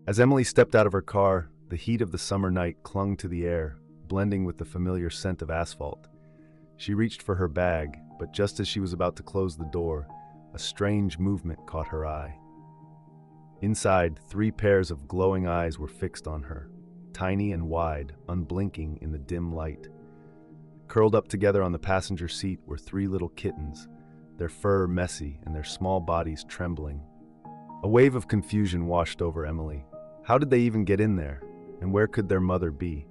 As Emily stepped out of her car, the heat of the summer night clung to the air, blending with the familiar scent of asphalt. She reached for her bag, but just as she was about to close the door, a strange movement caught her eye. Inside, 3 pairs of glowing eyes were fixed on her, tiny and wide, unblinking in the dim light. Curled up together on the passenger seat were 3 little kittens, their fur messy and their small bodies trembling. A wave of confusion washed over Emily. How did they even get in there? And where could their mother be?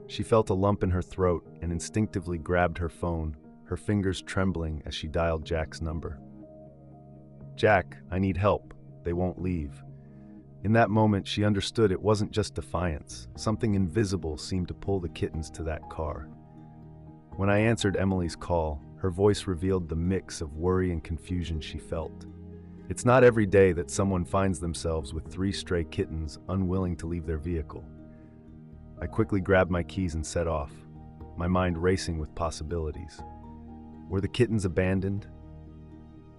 She felt a lump in her throat and instinctively grabbed her phone, her fingers trembling as she dialed Jack's number. "Jack, I need help. They won't leave." In that moment, she understood it wasn't just defiance. Something invisible seemed to pull the kittens to that car. When I answered Emily's call, her voice revealed the mix of worry and confusion she felt. It's not every day that someone finds themselves with 3 stray kittens unwilling to leave their vehicle. I quickly grabbed my keys and set off, my mind racing with possibilities. Were the kittens abandoned?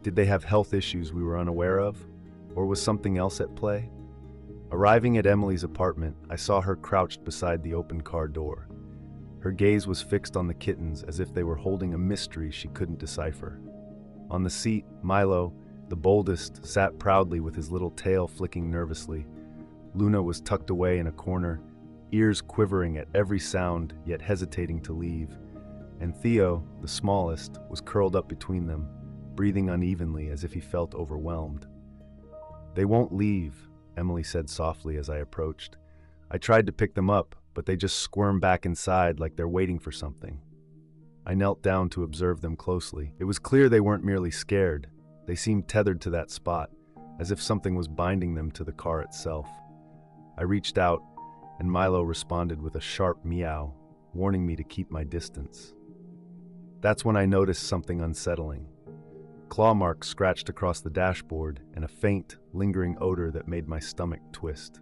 Did they have health issues we were unaware of? Or was something else at play? Arriving at Emily's apartment, I saw her crouched beside the open car door. Her gaze was fixed on the kittens as if they were holding a mystery she couldn't decipher. On the seat, Milo, the boldest, sat proudly with his little tail flicking nervously. Luna was tucked away in a corner, ears quivering at every sound, yet hesitating to leave. And Theo, the smallest, was curled up between them, breathing unevenly as if he felt overwhelmed. "They won't leave," Emily said softly as I approached. "I tried to pick them up, but they just squirm back inside like they're waiting for something." I knelt down to observe them closely. It was clear they weren't merely scared. They seemed tethered to that spot, as if something was binding them to the car itself. I reached out, and Milo responded with a sharp meow, warning me to keep my distance. That's when I noticed something unsettling. Claw marks scratched across the dashboard and a faint, lingering odor that made my stomach twist.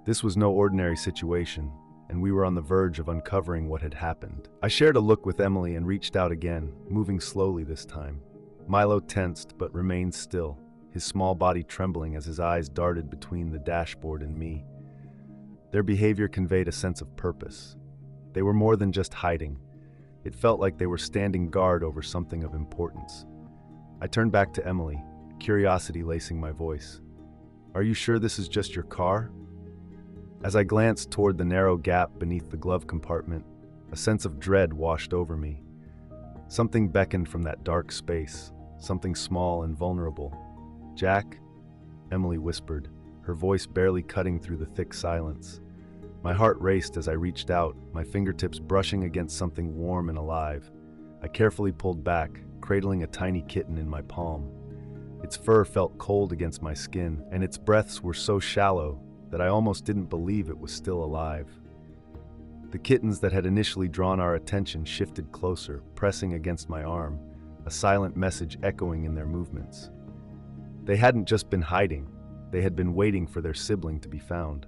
This was no ordinary situation, and we were on the verge of uncovering what had happened. I shared a look with Emily and reached out again, moving slowly this time. Milo tensed but remained still, his small body trembling as his eyes darted between the dashboard and me. Their behavior conveyed a sense of purpose. They were more than just hiding. It felt like they were standing guard over something of importance. I turned back to Emily, curiosity lacing my voice. "Are you sure this is just your car?" As I glanced toward the narrow gap beneath the glove compartment, a sense of dread washed over me. Something beckoned from that dark space, something small and vulnerable. "Jack?" Emily whispered, her voice barely cutting through the thick silence. My heart raced as I reached out, my fingertips brushing against something warm and alive. I carefully pulled back, cradling a tiny kitten in my palm. Its fur felt cold against my skin, and its breaths were so shallow that I almost didn't believe it was still alive. The kittens that had initially drawn our attention shifted closer, pressing against my arm, a silent message echoing in their movements. They hadn't just been hiding, they had been waiting for their sibling to be found.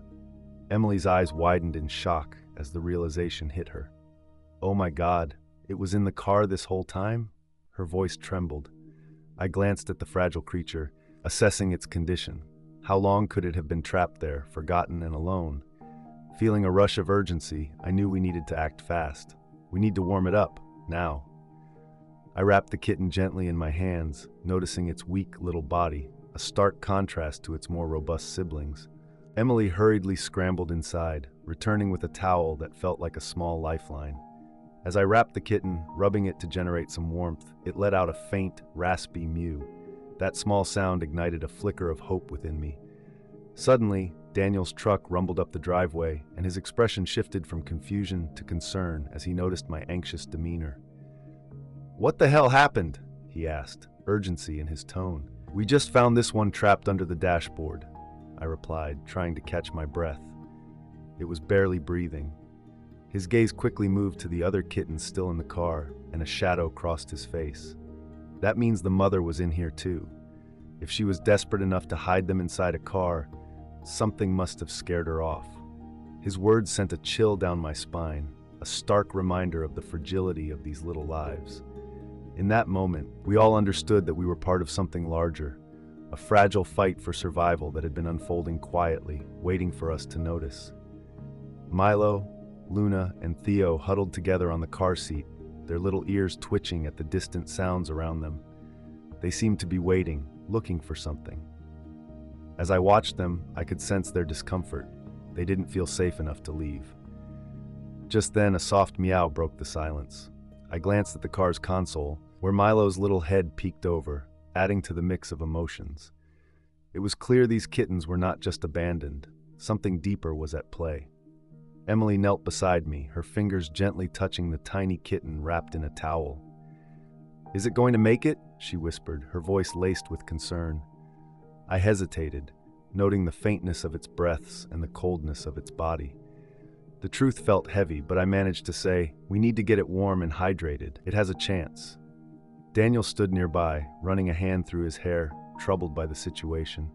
Emily's eyes widened in shock as the realization hit her. "Oh my God, it was in the car this whole time?" Her voice trembled. I glanced at the fragile creature, assessing its condition. How long could it have been trapped there, forgotten and alone? Feeling a rush of urgency, I knew we needed to act fast. We need to warm it up, now. I wrapped the kitten gently in my hands, noticing its weak little body, a stark contrast to its more robust siblings. Emily hurriedly scrambled inside, returning with a towel that felt like a small lifeline. As I wrapped the kitten, rubbing it to generate some warmth, it let out a faint, raspy mew. That small sound ignited a flicker of hope within me. Suddenly, Daniel's truck rumbled up the driveway, and his expression shifted from confusion to concern as he noticed my anxious demeanor. "What the hell happened?" he asked, urgency in his tone. "We just found this one trapped under the dashboard," I replied, trying to catch my breath. It was barely breathing. His gaze quickly moved to the other kittens still in the car, and a shadow crossed his face. That means the mother was in here too. If she was desperate enough to hide them inside a car, something must have scared her off. His words sent a chill down my spine, a stark reminder of the fragility of these little lives. In that moment, we all understood that we were part of something larger, a fragile fight for survival that had been unfolding quietly, waiting for us to notice. Milo, Luna, and Theo huddled together on the car seat, their little ears twitching at the distant sounds around them. They seemed to be waiting, looking for something. As I watched them, I could sense their discomfort. They didn't feel safe enough to leave. Just then, a soft meow broke the silence. I glanced at the car's console, where Milo's little head peeked over, adding to the mix of emotions. It was clear these kittens were not just abandoned. Something deeper was at play. Emily knelt beside me, her fingers gently touching the tiny kitten wrapped in a towel. "Is it going to make it?" she whispered, her voice laced with concern. I hesitated, noting the faintness of its breaths and the coldness of its body. The truth felt heavy, but I managed to say, "We need to get it warm and hydrated. It has a chance." Daniel stood nearby, running a hand through his hair, troubled by the situation.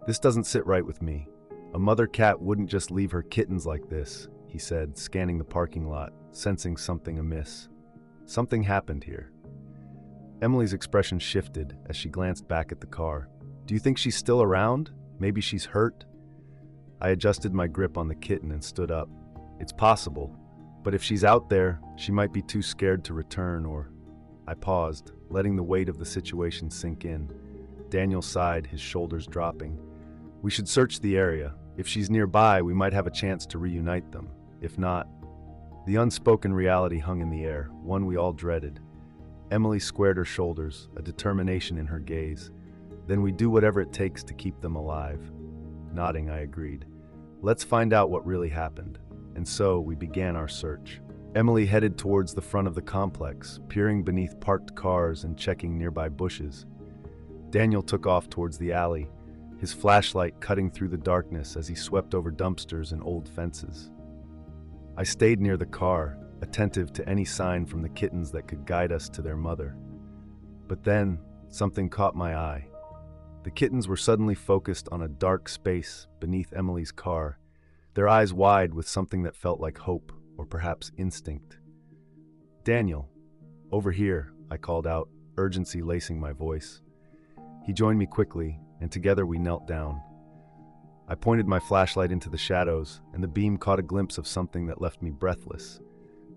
"This doesn't sit right with me. A mother cat wouldn't just leave her kittens like this," he said, scanning the parking lot, sensing something amiss. Something happened here. Emily's expression shifted as she glanced back at the car. "Do you think she's still around? Maybe she's hurt?" I adjusted my grip on the kitten and stood up. "It's possible, but if she's out there, she might be too scared to return or—" I paused, letting the weight of the situation sink in. Daniel sighed, his shoulders dropping. "We should search the area. If she's nearby, we might have a chance to reunite them. If not—" The unspoken reality hung in the air, one we all dreaded. Emily squared her shoulders, a determination in her gaze. "Then we do whatever it takes to keep them alive." Nodding, I agreed. "Let's find out what really happened." And so we began our search. Emily headed towards the front of the complex, peering beneath parked cars and checking nearby bushes. Daniel took off towards the alley, his flashlight cutting through the darkness as he swept over dumpsters and old fences. I stayed near the car, attentive to any sign from the kittens that could guide us to their mother. But then, something caught my eye. The kittens were suddenly focused on a dark space beneath Emily's car, their eyes wide with something that felt like hope, or perhaps instinct. "Daniel, over here," I called out, urgency lacing my voice. He joined me quickly, and together we knelt down. I pointed my flashlight into the shadows, and the beam caught a glimpse of something that left me breathless.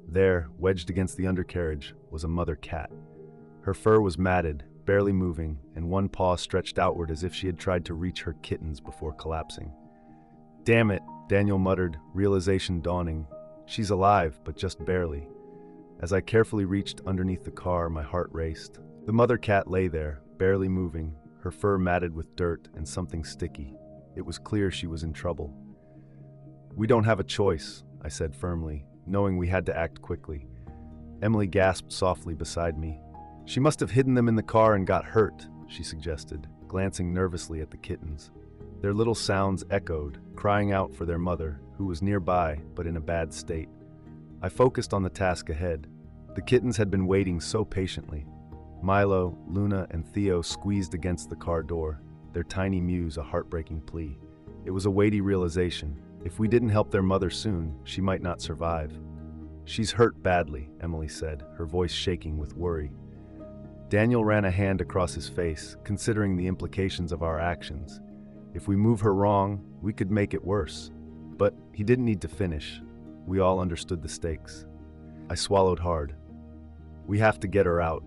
There, wedged against the undercarriage, was a mother cat. Her fur was matted, barely moving, and one paw stretched outward as if she had tried to reach her kittens before collapsing. "Damn it," Daniel muttered, realization dawning. "She's alive, but just barely." As I carefully reached underneath the car, my heart raced. The mother cat lay there, barely moving, her fur matted with dirt and something sticky. It was clear she was in trouble. "We don't have a choice," I said firmly, knowing we had to act quickly. Emily gasped softly beside me. "She must have hidden them in the car and got hurt," she suggested, glancing nervously at the kittens. Their little sounds echoed, crying out for their mother, who was nearby but in a bad state. I focused on the task ahead. The kittens had been waiting so patiently. Milo, Luna, and Theo squeezed against the car door, their tiny mews a heartbreaking plea. It was a weighty realization. If we didn't help their mother soon, she might not survive. "She's hurt badly," Emily said, her voice shaking with worry. Daniel ran a hand across his face, considering the implications of our actions. If we move her wrong, we could make it worse. But he didn't need to finish. We all understood the stakes. I swallowed hard. "We have to get her out."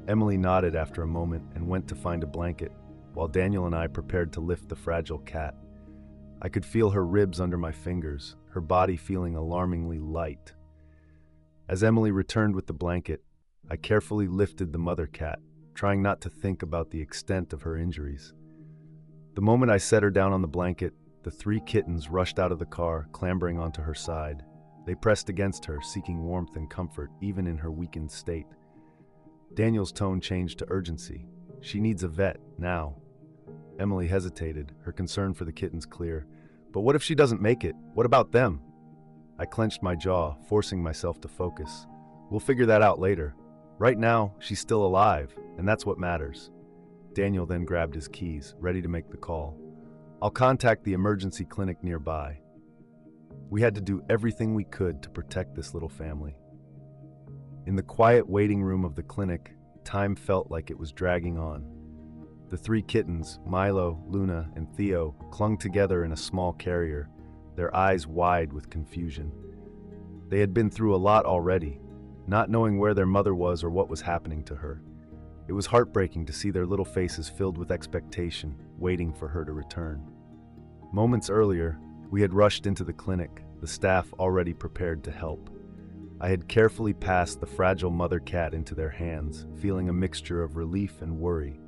Emily nodded after a moment and went to find a blanket, while Daniel and I prepared to lift the fragile cat. I could feel her ribs under my fingers, her body feeling alarmingly light. As Emily returned with the blanket, I carefully lifted the mother cat, trying not to think about the extent of her injuries. The moment I set her down on the blanket, the 3 kittens rushed out of the car, clambering onto her side. They pressed against her, seeking warmth and comfort, even in her weakened state. Daniel's tone changed to urgency. "She needs a vet, now." Emily hesitated, her concern for the kittens clear. "But what if she doesn't make it? What about them?" I clenched my jaw, forcing myself to focus. "We'll figure that out later. Right now, she's still alive, and that's what matters." Daniel then grabbed his keys, ready to make the call. "I'll contact the emergency clinic nearby." We had to do everything we could to protect this little family. In the quiet waiting room of the clinic, time felt like it was dragging on. The three kittens, Milo, Luna, and Theo, clung together in a small carrier, their eyes wide with confusion. They had been through a lot already, not knowing where their mother was or what was happening to her. It was heartbreaking to see their little faces filled with expectation, waiting for her to return. Moments earlier, we had rushed into the clinic, the staff already prepared to help. I had carefully passed the fragile mother cat into their hands, feeling a mixture of relief and worry.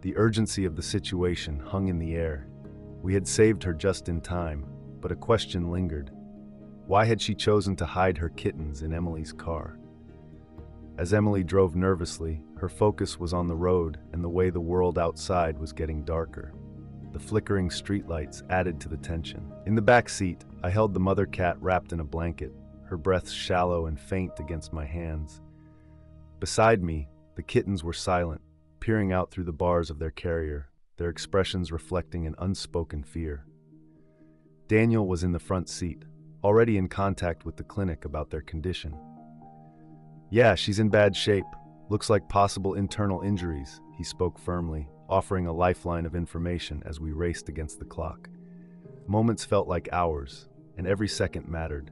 The urgency of the situation hung in the air. We had saved her just in time, but a question lingered. Why had she chosen to hide her kittens in Emily's car? As Emily drove nervously, her focus was on the road and the way the world outside was getting darker. The flickering streetlights added to the tension. In the back seat, I held the mother cat wrapped in a blanket, her breath shallow and faint against my hands. Beside me, the kittens were silent, peering out through the bars of their carrier, their expressions reflecting an unspoken fear. Daniel was in the front seat, already in contact with the clinic about their condition. "Yeah, she's in bad shape. Looks like possible internal injuries," he spoke firmly, offering a lifeline of information as we raced against the clock. Moments felt like hours, and every second mattered.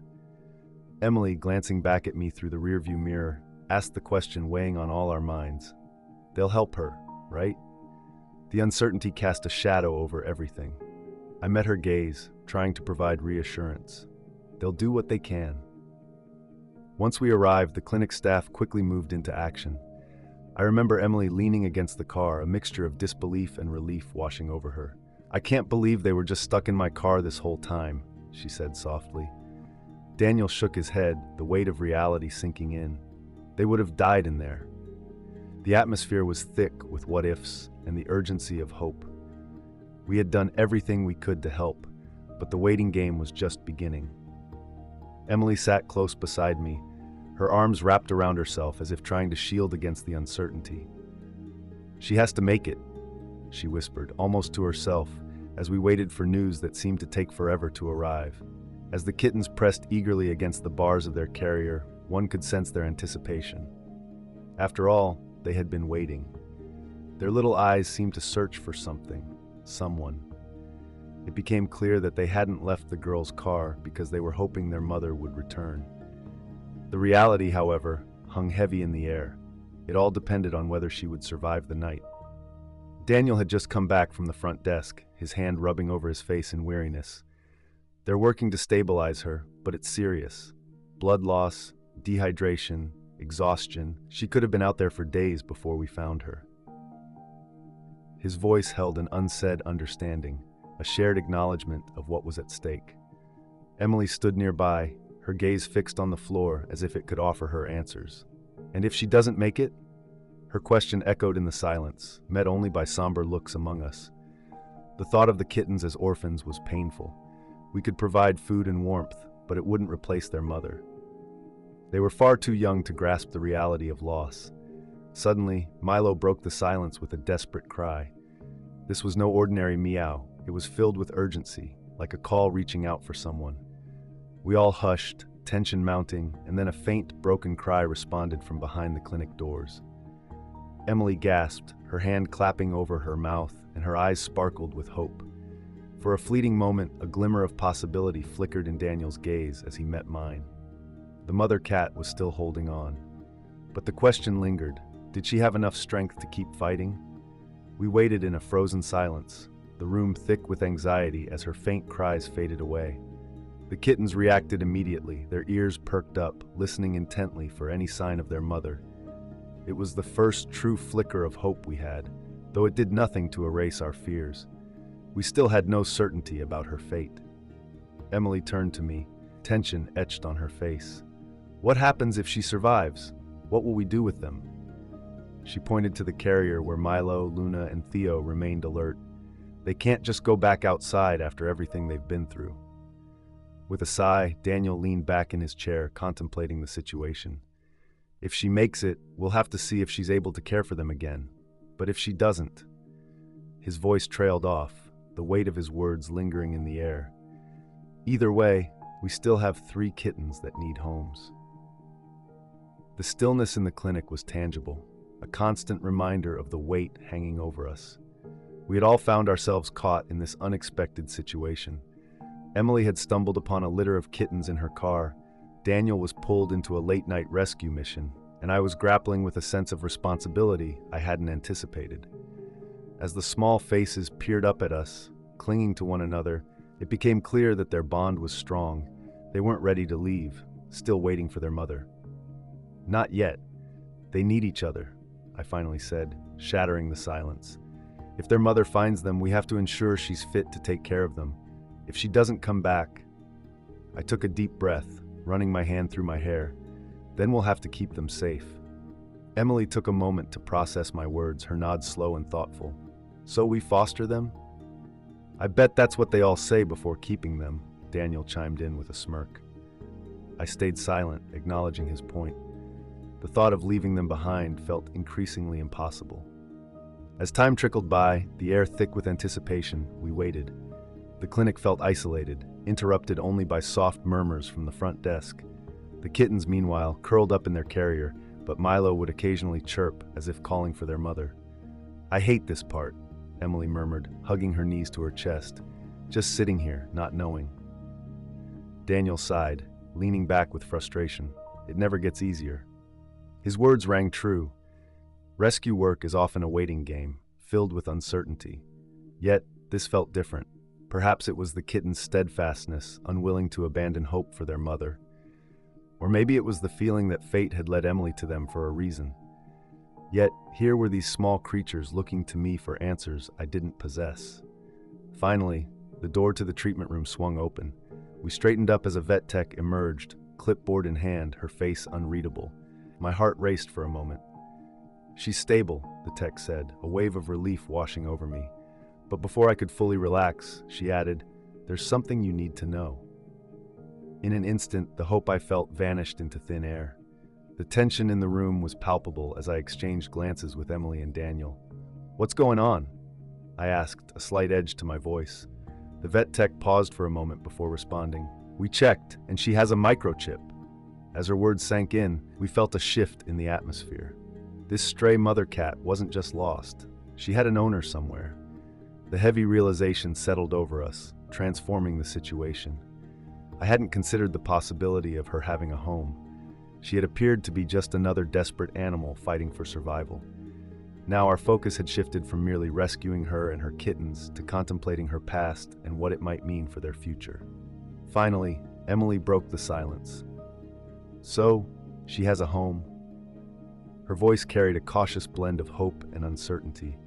Emily, glancing back at me through the rearview mirror, asked the question weighing on all our minds. "They'll help her, right?" The uncertainty cast a shadow over everything. I met her gaze, trying to provide reassurance. "They'll do what they can." Once we arrived, the clinic staff quickly moved into action. I remember Emily leaning against the car, a mixture of disbelief and relief washing over her. "I can't believe they were just stuck in my car this whole time," she said softly. Daniel shook his head, the weight of reality sinking in. They would have died in there. The atmosphere was thick with what-ifs and the urgency of hope. We had done everything we could to help, but the waiting game was just beginning. Emily sat close beside me, her arms wrapped around herself as if trying to shield against the uncertainty. "She has to make it," she whispered, almost to herself, as we waited for news that seemed to take forever to arrive. As the kittens pressed eagerly against the bars of their carrier, one could sense their anticipation. After all, they had been waiting. Their little eyes seemed to search for something, someone. It became clear that they hadn't left the girl's car because they were hoping their mother would return. The reality, however, hung heavy in the air. It all depended on whether she would survive the night. Daniel had just come back from the front desk, his hand rubbing over his face in weariness. "They're working to stabilize her, but it's serious. Blood loss, dehydration, exhaustion. She could have been out there for days before we found her." His voice held an unsaid understanding, a shared acknowledgement of what was at stake. Emily stood nearby, her gaze fixed on the floor as if it could offer her answers. "And if she doesn't make it?" Her question echoed in the silence, met only by somber looks among us. The thought of the kittens as orphans was painful. We could provide food and warmth, but it wouldn't replace their mother. They were far too young to grasp the reality of loss. Suddenly, Milo broke the silence with a desperate cry. This was no ordinary meow. It was filled with urgency, like a call reaching out for someone. We all hushed, tension mounting, and then a faint, broken cry responded from behind the clinic doors. Emily gasped, her hand clapping over her mouth, and her eyes sparkled with hope. For a fleeting moment, a glimmer of possibility flickered in Daniel's gaze as he met mine. The mother cat was still holding on. But the question lingered. Did she have enough strength to keep fighting? We waited in a frozen silence, the room thick with anxiety as her faint cries faded away. The kittens reacted immediately, their ears perked up, listening intently for any sign of their mother. It was the first true flicker of hope we had, though it did nothing to erase our fears. We still had no certainty about her fate. Emily turned to me, tension etched on her face. "What happens if she survives? What will we do with them?" She pointed to the carrier where Milo, Luna, and Theo remained alert. "They can't just go back outside after everything they've been through." With a sigh, Daniel leaned back in his chair, contemplating the situation. "If she makes it, we'll have to see if she's able to care for them again. But if she doesn't..." His voice trailed off, the weight of his words lingering in the air. "Either way, we still have 3 kittens that need homes." The stillness in the clinic was tangible, a constant reminder of the weight hanging over us. We had all found ourselves caught in this unexpected situation. Emily had stumbled upon a litter of kittens in her car, Daniel was pulled into a late-night rescue mission, and I was grappling with a sense of responsibility I hadn't anticipated. As the small faces peered up at us, clinging to one another, it became clear that their bond was strong. They weren't ready to leave, still waiting for their mother. Not yet. They need each other, I finally said, shattering the silence. If their mother finds them, we have to ensure she's fit to take care of them. If she doesn't come back... I took a deep breath, running my hand through my hair. Then we'll have to keep them safe. Emily took a moment to process my words, her nod slow and thoughtful. So we foster them? I bet that's what they all say before keeping them, Daniel chimed in with a smirk. I stayed silent, acknowledging his point. The thought of leaving them behind felt increasingly impossible. As time trickled by, the air thick with anticipation, we waited. The clinic felt isolated, interrupted only by soft murmurs from the front desk. The kittens, meanwhile, curled up in their carrier, but Milo would occasionally chirp as if calling for their mother. I hate this part, Emily murmured, hugging her knees to her chest. Just sitting here, not knowing. Daniel sighed, leaning back with frustration. It never gets easier. His words rang true. Rescue work is often a waiting game, filled with uncertainty. Yet, this felt different. Perhaps it was the kitten's steadfastness, unwilling to abandon hope for their mother. Or maybe it was the feeling that fate had led Emily to them for a reason. Yet, here were these small creatures looking to me for answers I didn't possess. Finally, the door to the treatment room swung open. We straightened up as a vet tech emerged, clipboard in hand, her face unreadable. My heart raced for a moment. She's stable, the tech said, a wave of relief washing over me. But before I could fully relax, she added, "There's something you need to know." In an instant, the hope I felt vanished into thin air. The tension in the room was palpable as I exchanged glances with Emily and Daniel. "What's going on?" I asked, a slight edge to my voice. The vet tech paused for a moment before responding. "We checked, and she has a microchip." As her words sank in, we felt a shift in the atmosphere. This stray mother cat wasn't just lost. She had an owner somewhere. The heavy realization settled over us, transforming the situation. I hadn't considered the possibility of her having a home. She had appeared to be just another desperate animal fighting for survival. Now our focus had shifted from merely rescuing her and her kittens to contemplating her past and what it might mean for their future. Finally, Emily broke the silence. "So, she has a home?" Her voice carried a cautious blend of hope and uncertainty.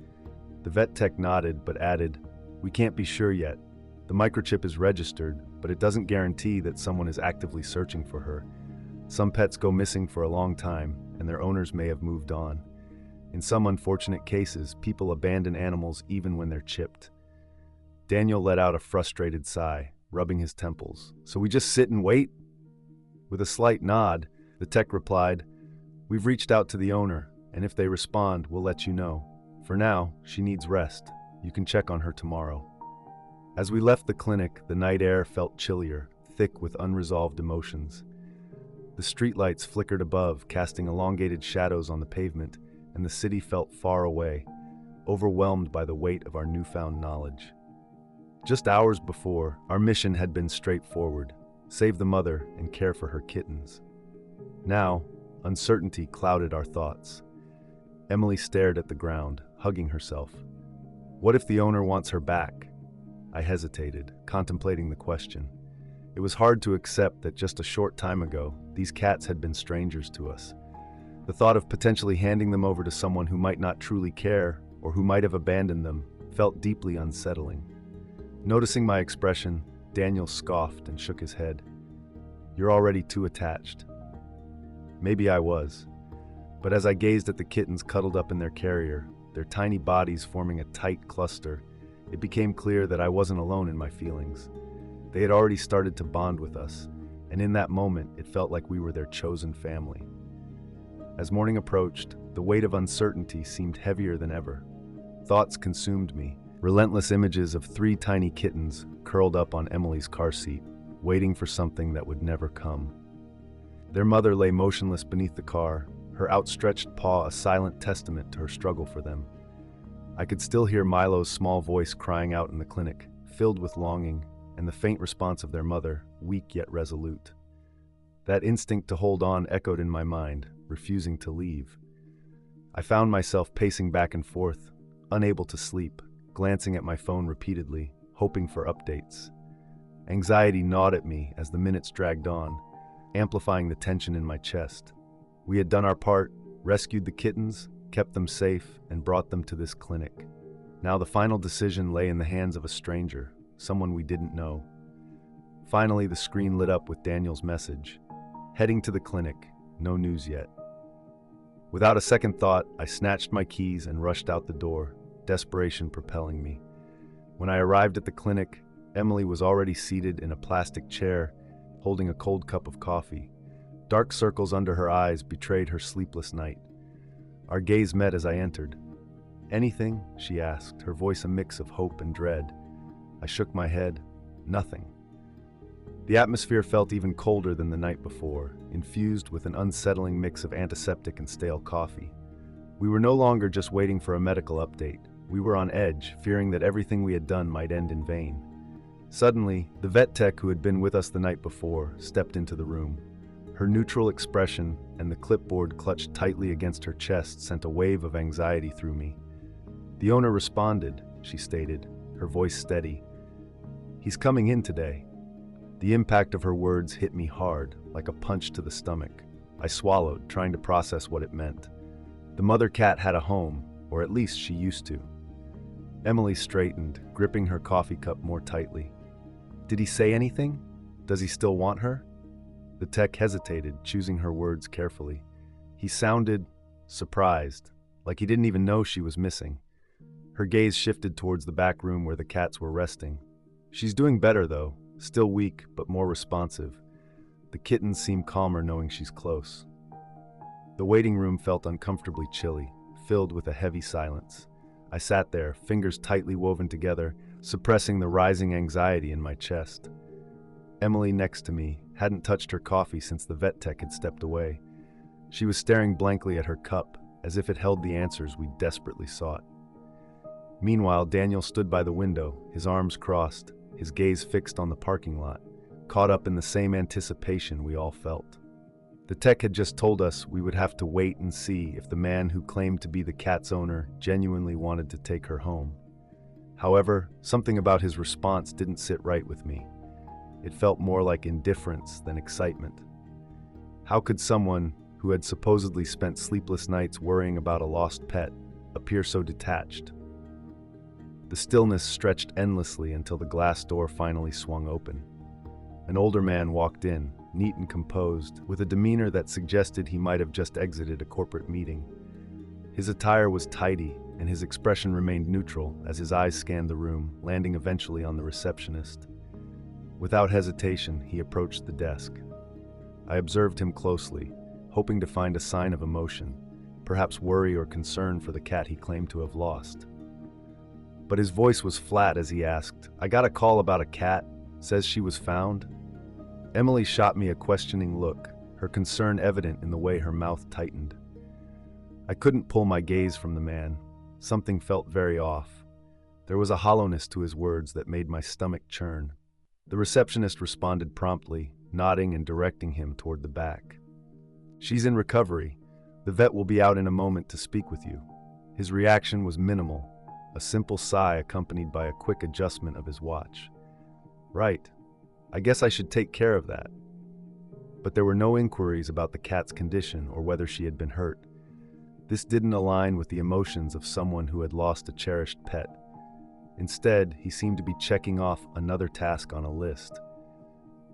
The vet tech nodded but added, "We can't be sure yet. The microchip is registered, but it doesn't guarantee that someone is actively searching for her. Some pets go missing for a long time, and their owners may have moved on. In some unfortunate cases, people abandon animals even when they're chipped." Daniel let out a frustrated sigh, rubbing his temples. "So we just sit and wait?" With a slight nod, the tech replied, "We've reached out to the owner, and if they respond, we'll let you know. For now, she needs rest. You can check on her tomorrow." As we left the clinic, the night air felt chillier, thick with unresolved emotions. The streetlights flickered above, casting elongated shadows on the pavement, and the city felt far away, overwhelmed by the weight of our newfound knowledge. Just hours before, our mission had been straightforward: save the mother and care for her kittens. Now, uncertainty clouded our thoughts. Emily stared at the ground, hugging herself. What if the owner wants her back? I hesitated, contemplating the question. It was hard to accept that just a short time ago, these cats had been strangers to us. The thought of potentially handing them over to someone who might not truly care, or who might have abandoned them, felt deeply unsettling. Noticing my expression, Daniel scoffed and shook his head. "You're already too attached." Maybe I was. But as I gazed at the kittens cuddled up in their carrier, their tiny bodies forming a tight cluster, it became clear that I wasn't alone in my feelings. They had already started to bond with us, and in that moment, it felt like we were their chosen family. As morning approached, the weight of uncertainty seemed heavier than ever. Thoughts consumed me, relentless images of 3 tiny kittens curled up on Emily's car seat, waiting for something that would never come. Their mother lay motionless beneath the car, her outstretched paw a silent testament to her struggle for them. I could still hear Milo's small voice crying out in the clinic, filled with longing, and the faint response of their mother, weak yet resolute. That instinct to hold on echoed in my mind, refusing to leave. I found myself pacing back and forth, unable to sleep, glancing at my phone repeatedly, hoping for updates. Anxiety gnawed at me as the minutes dragged on, amplifying the tension in my chest. We had done our part, rescued the kittens, kept them safe, and brought them to this clinic. Now the final decision lay in the hands of a stranger, someone we didn't know. Finally, the screen lit up with Daniel's message. Heading to the clinic, no news yet. Without a second thought, I snatched my keys and rushed out the door, desperation propelling me. When I arrived at the clinic, Emily was already seated in a plastic chair, holding a cold cup of coffee. Dark circles under her eyes betrayed her sleepless night. Our gaze met as I entered. "Anything?" she asked, her voice a mix of hope and dread. I shook my head. Nothing. The atmosphere felt even colder than the night before, infused with an unsettling mix of antiseptic and stale coffee. We were no longer just waiting for a medical update. We were on edge, fearing that everything we had done might end in vain. Suddenly, the vet tech who had been with us the night before stepped into the room. Her neutral expression and the clipboard clutched tightly against her chest sent a wave of anxiety through me. "The owner responded," she stated, her voice steady. "He's coming in today." The impact of her words hit me hard, like a punch to the stomach. I swallowed, trying to process what it meant. The mother cat had a home, or at least she used to. Emily straightened, gripping her coffee cup more tightly. "Did he say anything? Does he still want her?" The tech hesitated, choosing her words carefully. He sounded surprised, like he didn't even know she was missing. Her gaze shifted towards the back room where the cats were resting. "She's doing better, though. Still weak, but more responsive. The kittens seem calmer knowing she's close." The waiting room felt uncomfortably chilly, filled with a heavy silence. I sat there, fingers tightly woven together, suppressing the rising anxiety in my chest. Emily, next to me, hadn't touched her coffee since the vet tech had stepped away. She was staring blankly at her cup, as if it held the answers we desperately sought. Meanwhile, Daniel stood by the window, his arms crossed, his gaze fixed on the parking lot, caught up in the same anticipation we all felt. The tech had just told us we would have to wait and see if the man who claimed to be the cat's owner genuinely wanted to take her home. However, something about his response didn't sit right with me. It felt more like indifference than excitement. How could someone who had supposedly spent sleepless nights worrying about a lost pet appear so detached? The stillness stretched endlessly until the glass door finally swung open. An older man walked in, neat and composed, with a demeanor that suggested he might have just exited a corporate meeting. His attire was tidy, and his expression remained neutral as his eyes scanned the room, landing eventually on the receptionist. Without hesitation, he approached the desk. I observed him closely, hoping to find a sign of emotion, perhaps worry or concern for the cat he claimed to have lost. But his voice was flat as he asked, "I got a call about a cat. Says she was found." Emily shot me a questioning look, her concern evident in the way her mouth tightened. I couldn't pull my gaze from the man. Something felt very off. There was a hollowness to his words that made my stomach churn. The receptionist responded promptly, nodding and directing him toward the back. "She's in recovery. The vet will be out in a moment to speak with you." His reaction was minimal, a simple sigh accompanied by a quick adjustment of his watch. Right. I guess I should take care of that. But there were no inquiries about the cat's condition or whether she had been hurt. This didn't align with the emotions of someone who had lost a cherished pet. Instead, he seemed to be checking off another task on a list.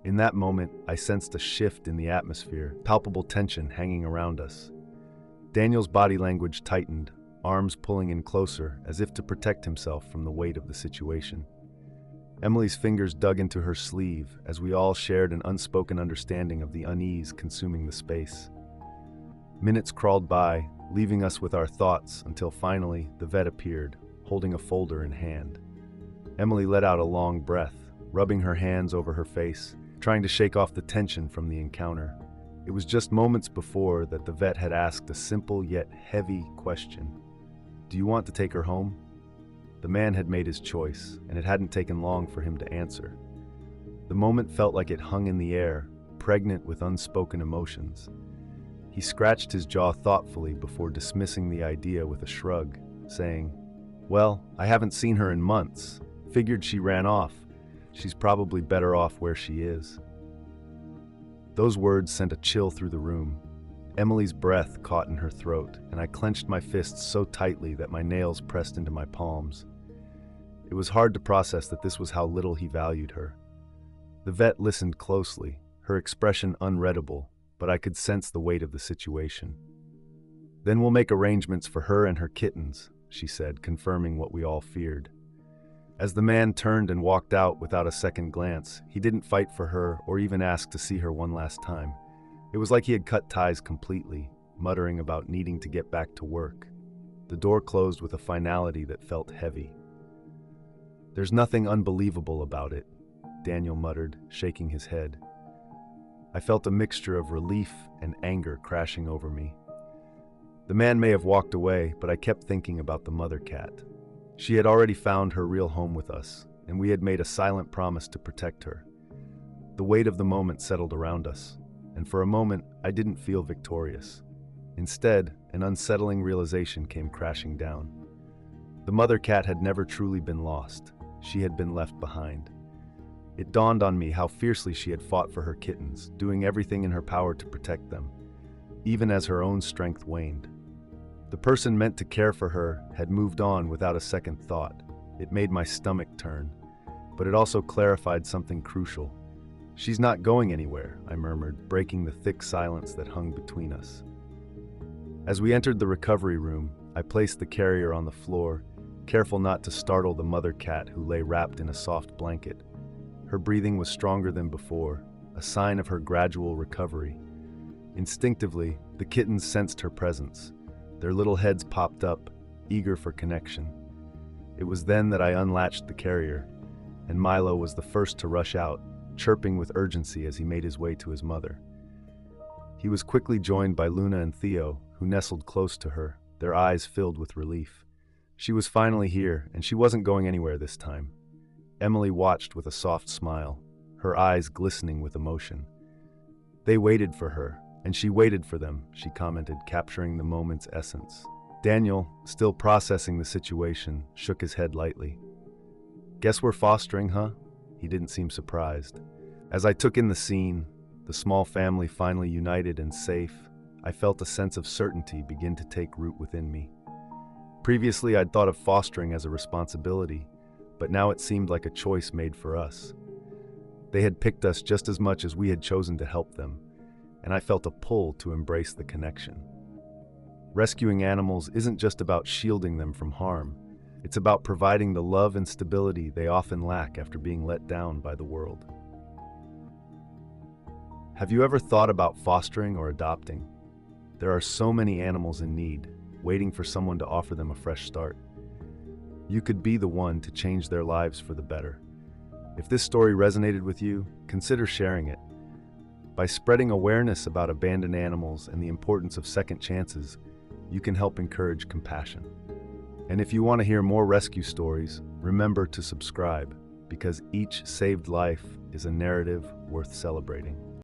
In that moment, I sensed a shift in the atmosphere, palpable tension hanging around us. Daniel's body language tightened, arms pulling in closer as if to protect himself from the weight of the situation. Emily's fingers dug into her sleeve as we all shared an unspoken understanding of the unease consuming the space. Minutes crawled by, leaving us with our thoughts until finally the vet appeared, holding a folder in hand. Emily let out a long breath, rubbing her hands over her face, trying to shake off the tension from the encounter. It was just moments before that the vet had asked a simple yet heavy question. "Do you want to take her home?" The man had made his choice, and it hadn't taken long for him to answer. The moment felt like it hung in the air, pregnant with unspoken emotions. He scratched his jaw thoughtfully before dismissing the idea with a shrug, saying, "Well, I haven't seen her in months. Figured she ran off. She's probably better off where she is." Those words sent a chill through the room. Emily's breath caught in her throat, and I clenched my fists so tightly that my nails pressed into my palms. It was hard to process that this was how little he valued her. The vet listened closely, her expression unreadable, but I could sense the weight of the situation. "Then we'll make arrangements for her and her kittens," she said, confirming what we all feared. As the man turned and walked out without a second glance, he didn't fight for her or even ask to see her one last time. It was like he had cut ties completely, muttering about needing to get back to work. The door closed with a finality that felt heavy. "There's nothing unbelievable about it," Daniel muttered, shaking his head. I felt a mixture of relief and anger crashing over me. The man may have walked away, but I kept thinking about the mother cat. She had already found her real home with us, and we had made a silent promise to protect her. The weight of the moment settled around us, and for a moment I didn't feel victorious. Instead, an unsettling realization came crashing down. The mother cat had never truly been lost. She had been left behind. It dawned on me how fiercely she had fought for her kittens, doing everything in her power to protect them, even as her own strength waned. The person meant to care for her had moved on without a second thought. It made my stomach turn, but it also clarified something crucial. "She's not going anywhere," I murmured, breaking the thick silence that hung between us. As we entered the recovery room, I placed the carrier on the floor, careful not to startle the mother cat who lay wrapped in a soft blanket. Her breathing was stronger than before, a sign of her gradual recovery. Instinctively, the kittens sensed her presence. Their little heads popped up, eager for connection. It was then that I unlatched the carrier, and Milo was the first to rush out, chirping with urgency as he made his way to his mother. He was quickly joined by Luna and Theo, who nestled close to her, their eyes filled with relief. She was finally here, and she wasn't going anywhere this time. Emily watched with a soft smile, her eyes glistening with emotion. "They waited for her, and she waited for them," she commented, capturing the moment's essence. Daniel, still processing the situation, shook his head lightly. "Guess we're fostering, huh?" He didn't seem surprised. As I took in the scene, the small family finally united and safe, I felt a sense of certainty begin to take root within me. Previously, I'd thought of fostering as a responsibility, but now it seemed like a choice made for us. They had picked us just as much as we had chosen to help them, and I felt a pull to embrace the connection. Rescuing animals isn't just about shielding them from harm. It's about providing the love and stability they often lack after being let down by the world. Have you ever thought about fostering or adopting? There are so many animals in need, waiting for someone to offer them a fresh start. You could be the one to change their lives for the better. If this story resonated with you, consider sharing it. By spreading awareness about abandoned animals and the importance of second chances, you can help encourage compassion. And if you want to hear more rescue stories, remember to subscribe, because each saved life is a narrative worth celebrating.